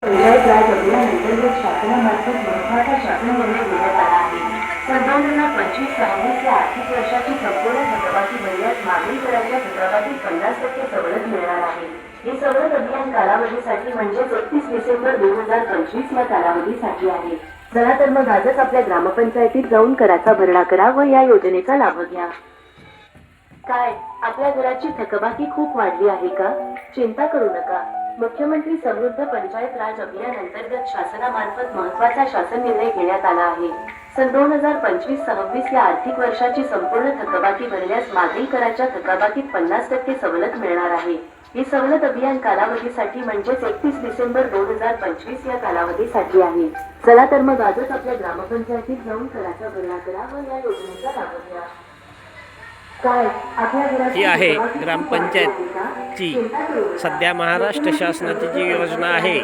पंचायत राज अभियानांतर्गत शासनामार्फत महत्त्वाचा शासन निर्णय घेण्यात आला आहे. सन 2025-26 या आर्थिक वर्षाची संपूर्ण थकबाकी भरण्यास मागील कराच्या थकबाकीत 50% सवलत मिळणार आहे. ही सवलत अभियान कालावधीसाठी म्हणजेच 31 डिसेंबर 2025 या कालावधीसाठी आहे. चला तर मग आजच आपल्या ग्रामपंचायतीत जाऊन कराचा भरणा करा व या योजनेचा लाभ घ्या. काय आपल्या घराची थकबाकी खूप वाढली आहे का? चिंता करू नका. मुख्यमंत्री समृद्ध पंचायत राज अभियान अंतर्गत शासनामार्फत महत्त्वाचा शासन निर्णय घेण्यात आला आहे. सन 2025-26 या आर्थिक वर्षाची संपूर्ण थकबाकी भरल्यास मागील कराच्या थकबाकीत 50% सवलत मिळणार आहे. ही सवलत अभियान कालावधीसाठी म्हणजेच 31 डिसेंबर 2025 या कालावधीसाठी आहे. चला तर मग आजच आपल्या ग्रामपंचायतीत जाऊन कराचा भरणा करा व या योजनेचा लाभ घ्या. काय आपल्या घराची ही आहे थकबाकी खूप ग्रामपंचायतची वाढली आहे का? चिंता करू नका. सध्या महाराष्ट्र शासनाची जी योजना आहे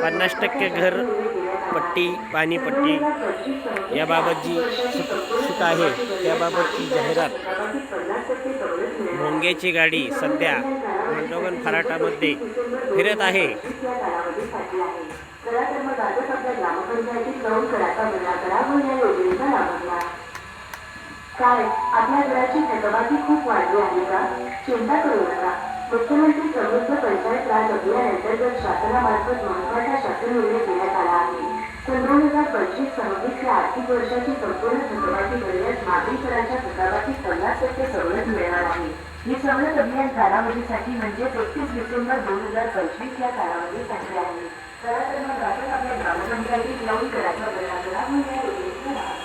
50% घरपट्टी पाणीपट्टी याबाबत जी सूट आहे त्याबाबतची जाहिरात भोंग्याची गाडी सध्या मंडोगण फराटामध्ये फिरत आहे. काय आपल्या घराची थकबाकी खूप वाढली आहे का? चिंता करू नका. मुख्यमंत्री समृद्ध पंचायत राज अभियान अंतर्गत शासनामार्फत महत्त्वाचा शासन निर्णय घेण्यात आला आहे. सन 2025-26 या आर्थिक वर्षाची संपूर्ण थकबाकी भरण्यास मागील कराच्या थकबाकीत 50% सवलत मिळणार आहे. ही सवलत अभियान कालावधीसाठी म्हणजेच 31 डिसेंबर 2025 या कालावधीसाठी आहे. चला तर मग आपण आपल्या ग्रामपंचायतीत जाऊन कराचा भरणा करा.